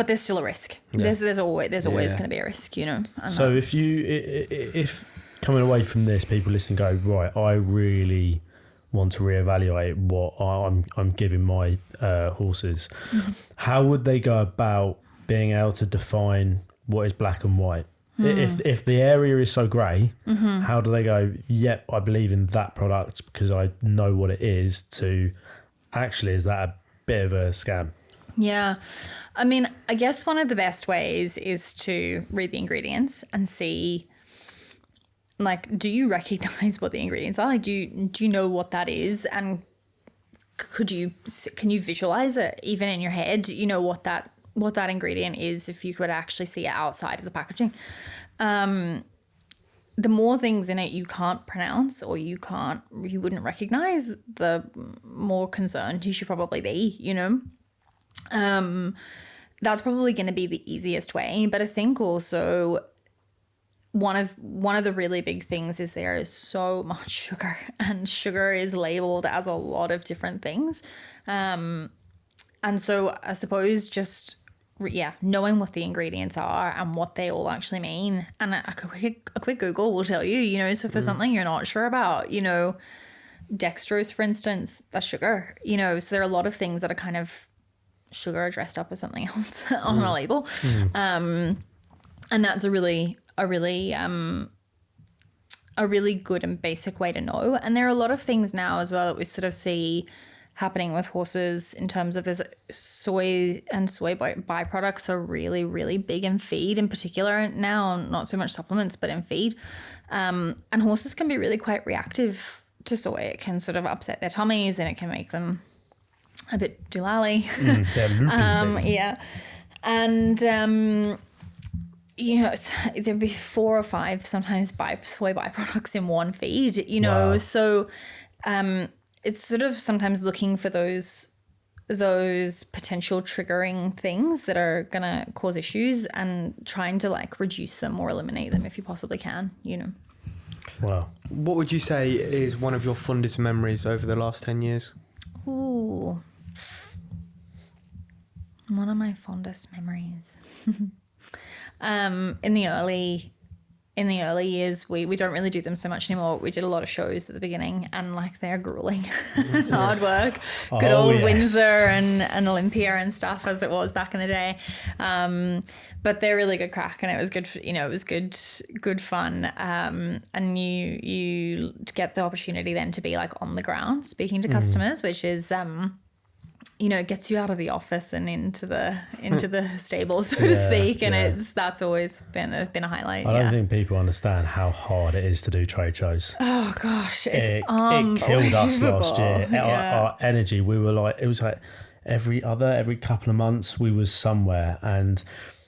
there's still a risk. Yeah. There's always going to be a risk, you know. So if coming away from this, people listen go, right, I really want to reevaluate what I'm giving my horses. Mm-hmm. How would they go about being able to define what is black and white? If the area is so grey, how do they go, yep, I believe in that product because I know what it is, to actually, is that a bit of a scam? Yeah. I mean, I guess one of the best ways is to read the ingredients and see, like, do you recognize what the ingredients are? Like, do you know what that is? And can you visualize it even in your head? You know what that ingredient is if you could actually see it outside of the packaging. The more things in it you can't pronounce or you wouldn't recognize, the more concerned you should probably be, you know. That's probably going to be the easiest way. But I think also one of the really big things is there is so much sugar, and sugar is labeled as a lot of different things. And so I suppose just, knowing what the ingredients are and what they all actually mean. And a quick Google will tell you, you know, so if there's something you're not sure about, you know, dextrose, for instance, that's sugar, you know, so there are a lot of things that are kind of sugar dressed up as something else on a label. And that's a really good and basic way to know. And there are a lot of things now as well that we sort of see happening with horses in terms of there's soy byproducts are really, really big in feed in particular now, not so much supplements, but in feed. And horses can be really quite reactive to soy. It can sort of upset their tummies and it can make them a bit doolally. And you know, there'd be 4 or 5 sometimes soy byproducts in one feed, you know. Wow. So it's sort of sometimes looking for those potential triggering things that are gonna cause issues and trying to like reduce them or eliminate them if you possibly can, you know. Wow. What would you say is one of your fondest memories over the last 10 years? Ooh. One of my fondest memories. In the early years, we don't really do them so much anymore. We did a lot of shows at the beginning, and like they're grueling, hard work. Good old Windsor and Olympia and stuff as it was back in the day. But they're really good crack, and it was good. You know, it was good fun. And you get the opportunity then to be like on the ground speaking to customers, which is you know, it gets you out of the office and into the stable, so to speak, and that's always been a highlight. I don't think people understand how hard it is to do trade shows. Oh gosh, it killed us last year. Our energy, we were like, it was like every couple of months we was somewhere, and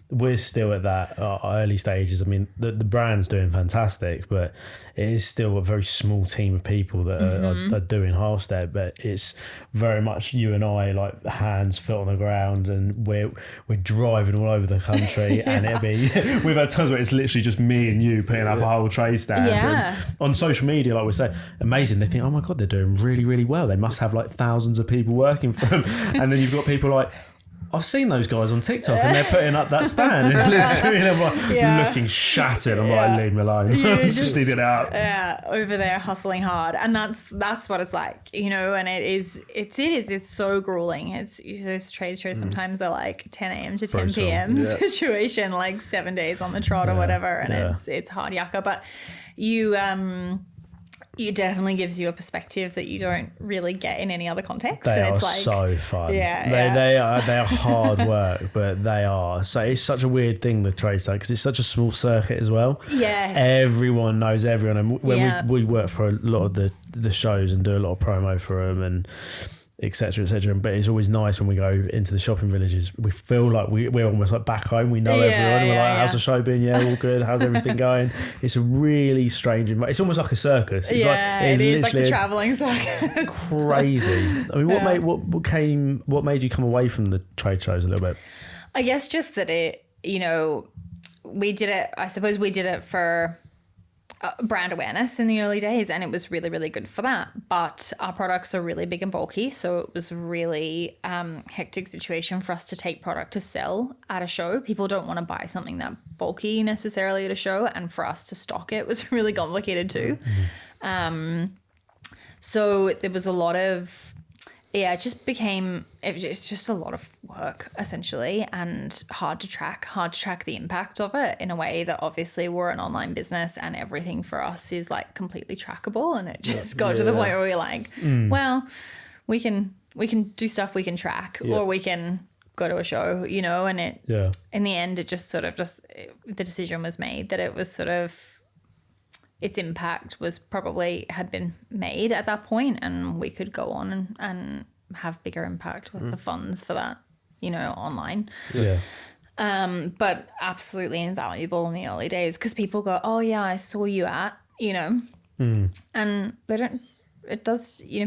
we're still at that early stages. I mean, the brand's doing fantastic, but it is still a very small team of people that are doing half step. But it's very much you and I, like hands, foot on the ground, and we're driving all over the country. And it'll be we've had times where it's literally just me and you putting up a whole tray stand. Yeah. And on social media, like we say, amazing. They think, oh my god, they're doing really, really well. They must have like thousands of people working for them. And then you've got people like, I've seen those guys on TikTok and they're putting up that stand and literally I'm like looking shattered. I'm like, leave me alone. Just leave it out. Yeah, over there hustling hard. And that's what it's like, you know, and it's so grueling. It's those trade shows sometimes are like 10 a.m. to 10 p.m. situation, like 7 days on the trot or whatever. And it's hard yakka. But it definitely gives you a perspective that you don't really get in any other context. They and are it's like, so fun. Yeah, they are hard work, but they are. So it's such a weird thing, the trade stand, because it's such a small circuit as well. Yes. Everyone knows everyone. And when we work for a lot of the shows and do a lot of promo for them and etc. But it's always nice when we go into the shopping villages. We feel like we're almost like back home. We know everyone. We're like, how's the show been? Yeah, all good. How's everything going? It's a really strange environment. It's almost like a circus. It's it is like the traveling circus. Crazy. I mean, what made you come away from the trade shows a little bit? I guess just that we did it. I suppose we did it for brand awareness in the early days, and it was really, really good for that. But our products are really big and bulky, so it was really hectic situation for us to take product to sell at a show. People don't want to buy something that bulky necessarily at a show, and for us to stock it was really complicated too. So there was a lot of it's just a lot of work essentially, and hard to track the impact of it in a way that obviously we're an online business and everything for us is like completely trackable, and it just got to the point where we're like, well, we can do stuff we can track, or we can go to a show, you know, and in the end it just the decision was made that it was sort of, its impact was probably had been made at that point, and we could go on and have bigger impact with the funds for that, you know, online. Yeah. But absolutely invaluable in the early days, because people go, oh yeah, I saw you at, you know, and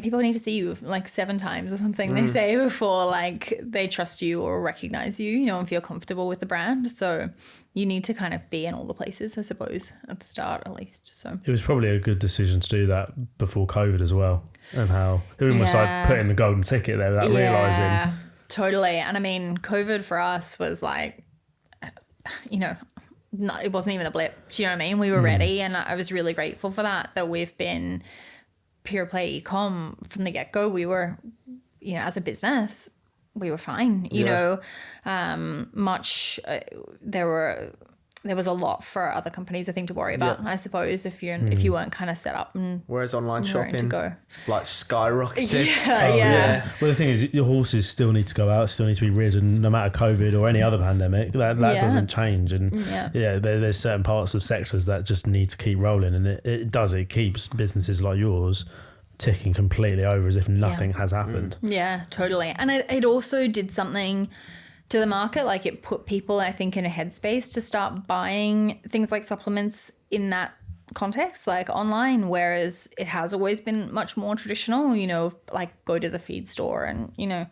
people need to see you like 7 times or something, they say, before like they trust you or recognize you, you know, and feel comfortable with the brand. So you need to kind of be in all the places, I suppose, at the start at least. So it was probably a good decision to do that before COVID as well, and how it was like putting the golden ticket there without realising. Totally. And I mean, COVID for us was like, you know, it wasn't even a blip. Do you know what I mean? We were ready, and I was really grateful for that we've been pure play e-com from the get-go. We were, you know, as a business, we were fine, you know, there was a lot for other companies, I think, to worry about, I suppose, if you weren't kind of set up. And whereas online shopping to go. like skyrocketed. Well, the thing is, your horses still need to go out, still need to be ridden, no matter COVID or any other pandemic. That doesn't change. And there's certain parts of sectors that just need to keep rolling, and it keeps businesses like yours ticking completely over as if nothing has happened. Yeah, totally. And it also did something to the market, like it put people, I think, in a headspace to start buying things like supplements in that context, like online, whereas it has always been much more traditional, you know, like go to the feed store and, you know,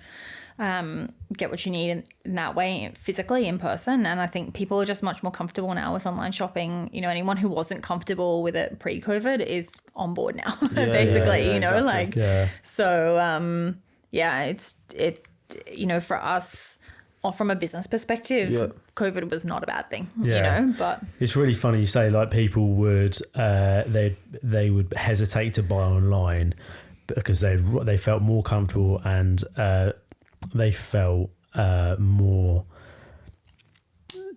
get what you need in that way, physically, in person. And I think people are just much more comfortable now with online shopping. You know, anyone who wasn't comfortable with it pre-COVID is on board now, basically, you know, exactly. So, you know, for us, or from a business perspective, COVID was not a bad thing, you know, but it's really funny you say like people would, they would hesitate to buy online because they felt more comfortable, and they felt more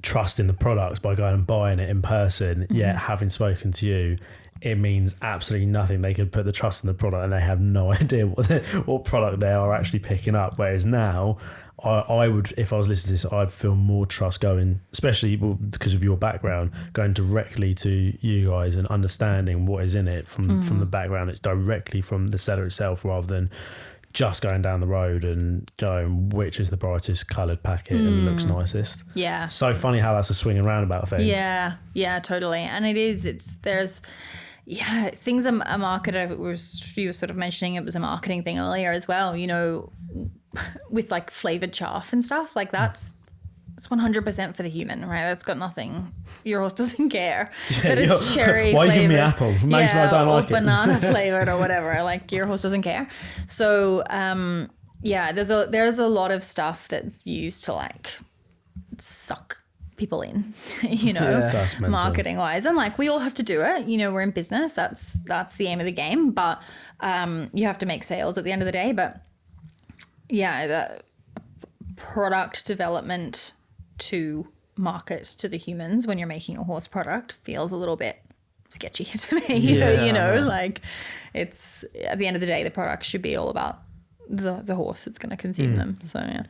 trust in the products by going and buying it in person. Yet having spoken to you, it means absolutely nothing. They could put the trust in the product and they have no idea what product they are actually picking up. Whereas now, I would, if I was listening to this, I'd feel more trust going, especially because of your background, going directly to you guys and understanding what is in it from the background. It's directly from the seller itself, rather than just going down the road and going, which is the brightest coloured packet and looks nicest. Yeah. So funny how that's a swing and roundabout thing. Yeah, totally. And there's things are marketed. You were sort of mentioning it was a marketing thing earlier as well, you know, with like flavoured chaff and stuff like that's 100% for the human, right? That's got nothing. Your horse doesn't care that it's cherry why flavored. you give me apple? Makes I don't like it. Banana flavored or whatever. Like your horse doesn't care. So there's a lot of stuff that's used to like suck people in, you know, marketing wise, and like we all have to do it. You know, we're in business. That's the aim of the game. But you have to make sales at the end of the day. But yeah, the product development to market to the humans when you're making a horse product feels a little bit sketchy to me. You know, like it's at the end of the day, the product should be all about the horse that's going to consume them. So yeah.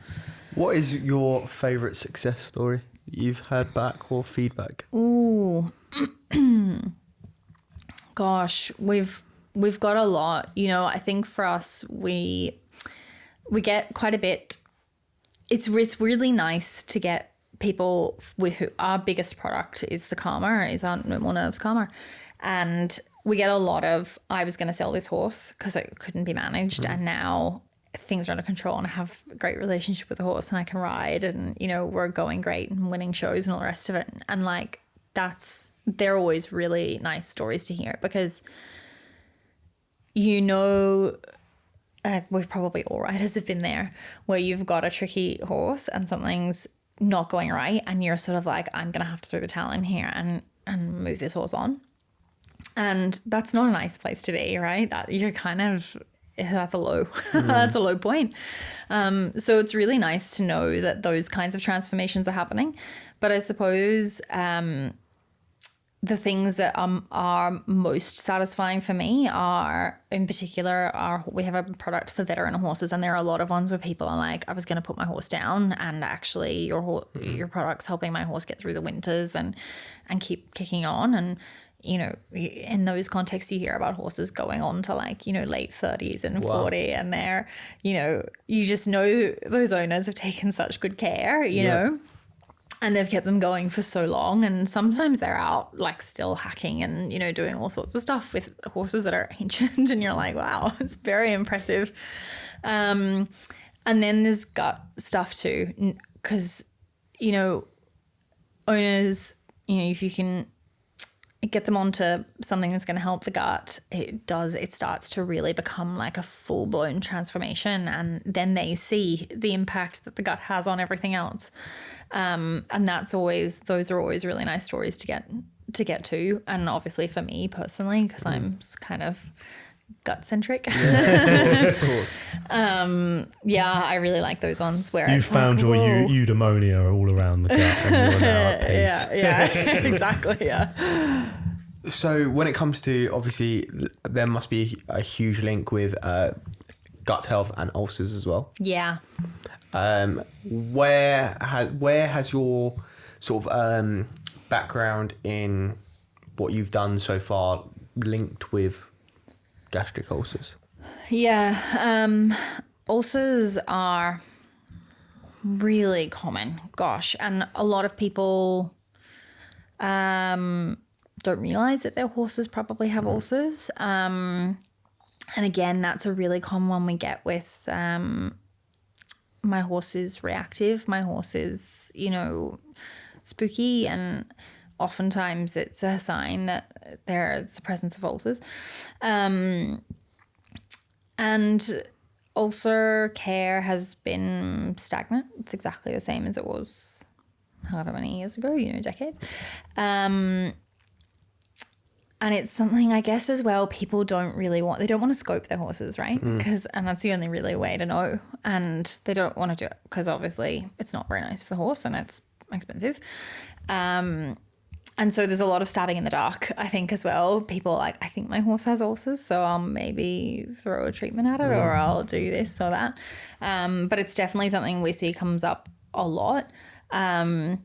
What is your favourite success story you've had back or feedback? Ooh, gosh, we've got a lot. You know, I think for us, we get quite a bit. It's really nice to get people with who our biggest product is the calmer, is our normal nerves calmer. And we get a lot of, I was going to sell this horse because it couldn't be managed. And now things are under control and I have a great relationship with the horse and I can ride and, you know, we're going great and winning shows and all the rest of it. And like, they're always really nice stories to hear because, you know, we've probably all riders have been there where you've got a tricky horse and something's not going right and you're sort of like, I'm going to have to throw the towel in here and move this horse on. And that's not a nice place to be, right? That you're kind of, that's a low, that's a low point. So it's really nice to know that those kinds of transformations are happening. But I suppose the things that are most satisfying for me are, in particular, we have a product for veteran horses, and there are a lot of ones where people are like, I was going to put my horse down, and actually your product's helping my horse get through the winters and keep kicking on. And, you know, in those contexts, you hear about horses going on to like, you know, late 30s and 40, and they're, you know, you just know those owners have taken such good care, you know. And they've kept them going for so long. And sometimes they're out like still hacking and, you know, doing all sorts of stuff with horses that are ancient. And you're like, wow, it's very impressive. And then there's gut stuff too. Because, you know, owners, you know, if you can get them onto something that's going to help the gut, it starts to really become like a full-blown transformation. And then they see the impact that the gut has on everything else. And those are always really nice stories to get to. And obviously for me personally, because I'm kind of gut centric. Yeah, of course. I really like those ones where you found your eudaimonia all around the gut and you're now at peace. Yeah, exactly. Yeah. So when it comes to, obviously, there must be a huge link with gut health and ulcers as well. Yeah. Where has your sort of background in what you've done so far linked with gastric ulcers? Yeah, ulcers are really common, gosh, and a lot of people don't realize that their horses probably have ulcers. And again, that's a really common one we get with my horse is reactive, my horse is, you know, spooky, and oftentimes it's a sign that there's the presence of ulcers. And ulcer care has been stagnant. It's exactly the same as it was however many years ago, you know, decades. And it's something, I guess, as well, people they don't want to scope their horses, right? And that's the only really way to know. And they don't want to do it because obviously it's not very nice for the horse and it's expensive. And so there's a lot of stabbing in the dark, I think, as well. People are like, I think my horse has ulcers, so I'll maybe throw a treatment at it or I'll do this or that. But it's definitely something we see comes up a lot. And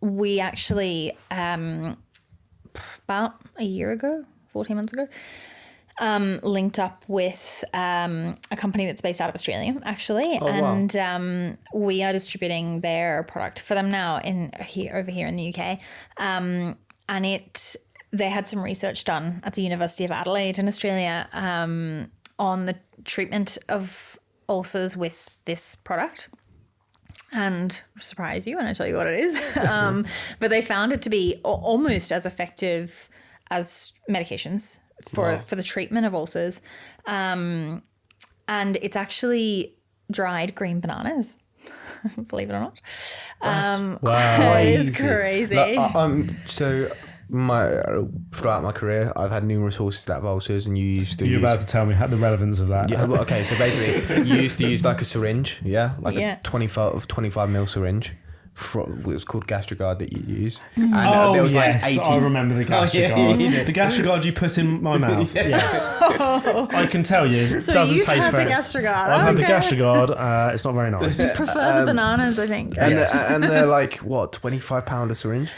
we actually, about a year ago, 14 months ago, linked up with a company that's based out of Australia, actually. And we are distributing their product for them now over here in the UK. And they had some research done at the University of Adelaide in Australia on the treatment of ulcers with this product. And surprise you when I tell you what it is. But they found it to be almost as effective as medications for the treatment of ulcers. And it's actually dried green bananas, believe it or not. Wow. It is crazy. So throughout my career, I've had numerous horses that have ulcers, and you used to. You're about to tell me the relevance of that. Yeah. Well, okay. So basically, you used to use like a syringe, a 25 mil syringe. It was called Gastrogard that you use. And there was yes, like 18. I remember the Gastrogard. yeah. The Gastrogard you put in my mouth. Yes. I can tell you, it doesn't taste very. The Gastrogard. I've had the Gastrogard. It's not very nice. You prefer the bananas, I think. And they're like, what, £25 a syringe?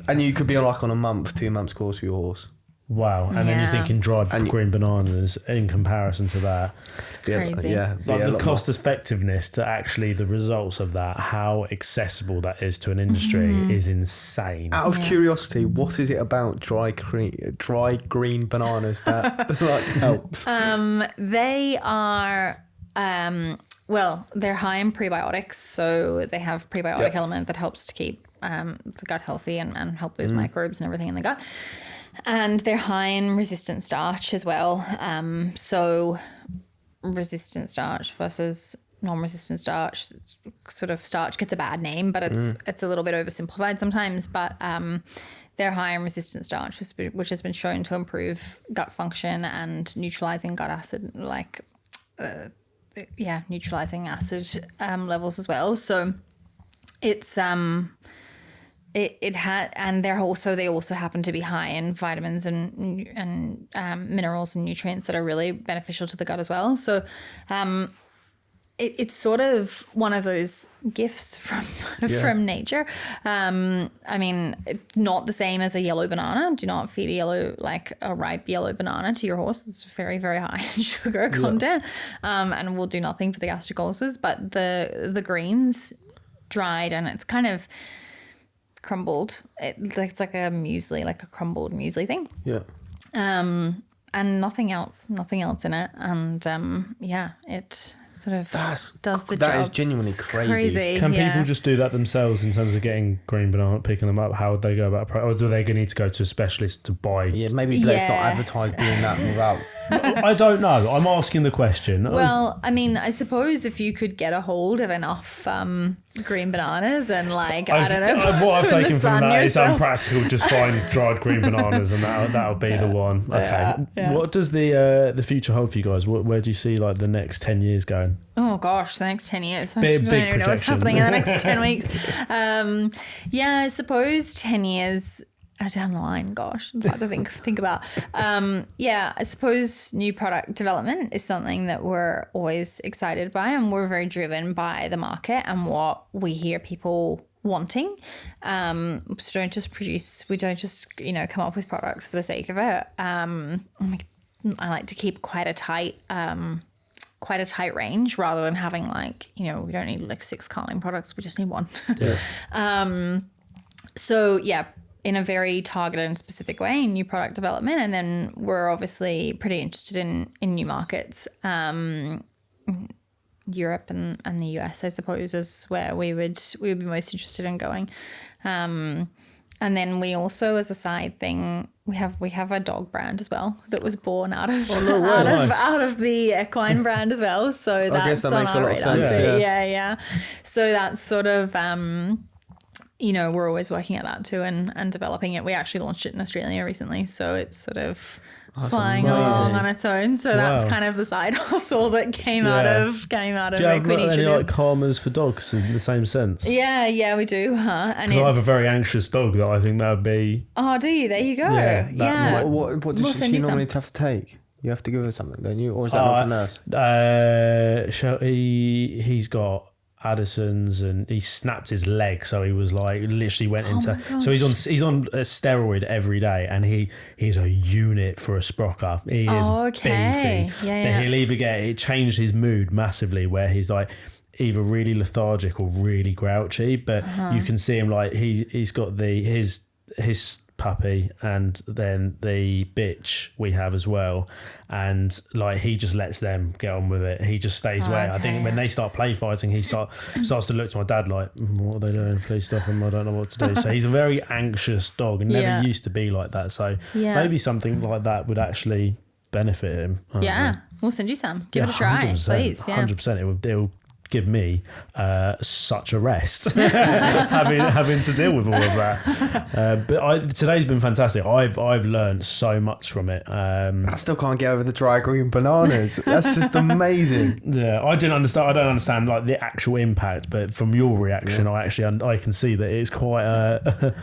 And you could be on a month, 2 months course for your horse. Wow. And then you're thinking dried green bananas in comparison to that. It's crazy. The cost effectiveness to actually the results of that, how accessible that is to an industry is insane. Out of curiosity, what is it about dry green bananas that helps? They are they're high in prebiotics, so they have prebiotic element that helps to keep the gut healthy and help those microbes and everything in the gut. And they're high in resistant starch as well. So resistant starch versus non-resistant starch, sort of starch gets a bad name, but it's a little bit oversimplified sometimes. But they're high in resistant starch, which has been shown to improve gut function and neutralizing gut acid, neutralizing acid levels as well. So it's and they also happen to be high in vitamins and minerals and nutrients that are really beneficial to the gut as well. So it's sort of one of those gifts from nature. I mean, it's not the same as a yellow banana. Do not feed a ripe yellow banana to your horse. It's very, very high in sugar content, and will do nothing for the gastric ulcers. But the greens, dried, and it's kind of crumbled. It's like a muesli, like a crumbled muesli thing. Yeah. And nothing else in it. And it sort of does the job. That is genuinely crazy. Can people just do that themselves in terms of getting green banana, picking them up? How would they go about it? Or do they need to go to a specialist to buy? Yeah, maybe let's not advertise doing that without. I don't know. I'm asking the question. Well, I mean, I suppose if you could get a hold of enough green bananas and I don't know. What I've taken from that is unpractical. Just find dried green bananas and that'll be the one. Okay. Yeah. What does the future hold for you guys? Where do you see the next 10 years going? Oh gosh, the next 10 years. Big I don't even know what's happening in the next 10 weeks. I suppose 10 years down the line, gosh, it's hard to think about. I suppose new product development is something that we're always excited by, and we're very driven by the market and what we hear people wanting. So we don't just come up with products for the sake of it. I like to keep quite a tight range rather than having we don't need 6 calming products, we just need 1. In a very targeted and specific way, new product development. And then we're obviously pretty interested in new markets. Europe and the US, I suppose, is where we would be most interested in going. And then we also, as a side thing, we have a dog brand as well that was born out of out of the equine brand as well. So that's on our radar too. Yeah. So that's sort of we're always working at that too and developing it. We actually launched it in Australia recently, so it's sort of flying along on its own. So that's kind of the side hustle that came out of Do you have EquiNutritive. any calmers for dogs in the same sense? Yeah, we do, huh? And I have a very anxious dog that I think that would be. Oh, do you? There you go. Yeah. What does she normally have to take? You have to give her something, don't you? Or is that not for nurse? He's got Addison's, and he snapped his leg, so he was like literally went into. So he's on a steroid every day, and he's a unit for a sprocker. He is beefy. Yeah. He'll either it changed his mood massively, where he's like either really lethargic or really grouchy, but you can see him like he's got his puppy and then the bitch we have as well, and like he just lets them get on with it. He just stays away. I think when they start play fighting, he starts to look to my dad like, what are they doing? Please stop him, I don't know what to do. So he's a very anxious dog and never used to be like that, so maybe something like that would actually benefit him. We'll send you some. Give it a try, 100%, please. 100%. It'll give me such a rest having to deal with all of that. But today's been fantastic. I've learned so much from it. I still can't get over the dry green bananas. That's just amazing. Yeah, I don't understand like the actual impact, but from your reaction, I can see that it's quite a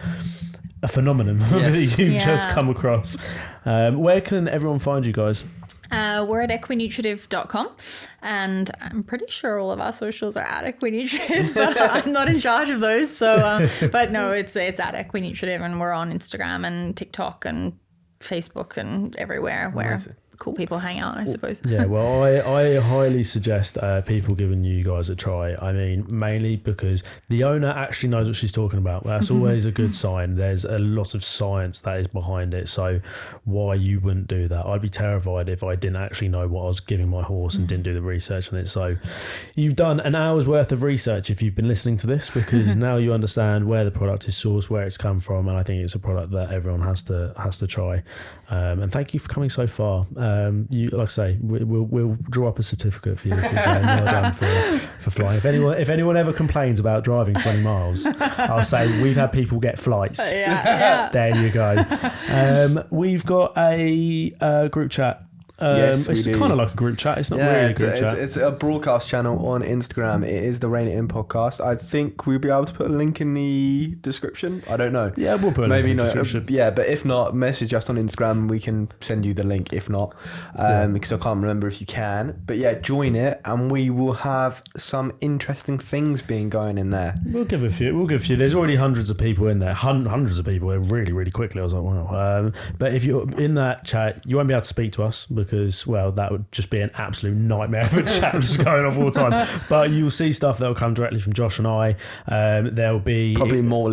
phenomenon that you just come across. Where can everyone find you guys? We're at EquiNutritive.com, and I'm pretty sure all of our socials are at EquiNutritive, but I'm not in charge of those. So, but no, it's at EquiNutritive, and we're on Instagram and TikTok and Facebook and everywhere where cool people hang out, I suppose. Yeah, well, I highly suggest people giving you guys a try. I mean, mainly because the owner actually knows what she's talking about. That's always a good sign. There's a lot of science that is behind it. So why you wouldn't do that? I'd be terrified if I didn't actually know what I was giving my horse and didn't do the research on it. So you've done an hour's worth of research if you've been listening to this, because now you understand where the product is sourced, where it's come from, and I think it's a product that everyone has to try. And thank you for coming so far. You, like I say, we'll draw up a certificate for you. This is well done for flying. If anyone ever complains about driving 20 miles, I'll say we've had people get flights. There you go. We've got a group chat. Yes, it's kind of like a group chat. It's not really a group chat. It's a broadcast channel on Instagram. It is the Rein It In podcast. I think we'll be able to put a link in the description. I don't know. Yeah, we'll put a link in the description. But if not, message us on Instagram. We can send you the link if not, because I can't remember if you can. But yeah, join it, and we will have some interesting things being going in there. We'll give a few. There's already hundreds of people in there. Hundreds of people really, really quickly. I was like, wow. But if you're in that chat, you won't be able to speak to us because, well, that would just be an absolute nightmare of a chat just going off all the time. But you'll see stuff that will come directly from Josh and I. There'll be probably more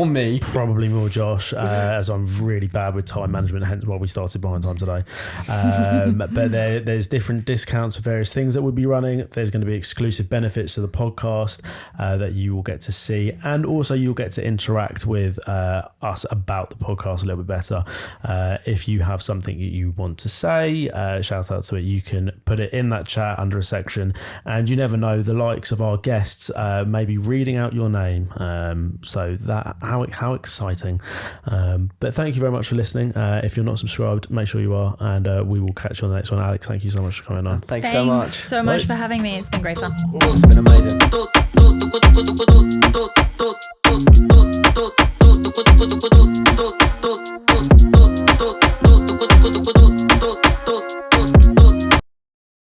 me, probably more Josh, as I'm really bad with time management, hence why we started behind time today. But there's different discounts for various things that we'll be running. There's going to be exclusive benefits to the podcast that you will get to see, and also you'll get to interact with us about the podcast a little bit better. If you have something that you want to say, shout out to it, you can put it in that chat under a section, and you never know, the likes of our guests maybe reading out your name, so that how exciting. But thank you very much for listening. If you're not subscribed, make sure you are, and we will catch you on the next one. Alex, thank you so much for coming on. Thanks so much for having me. It's been great fun. It's been amazing.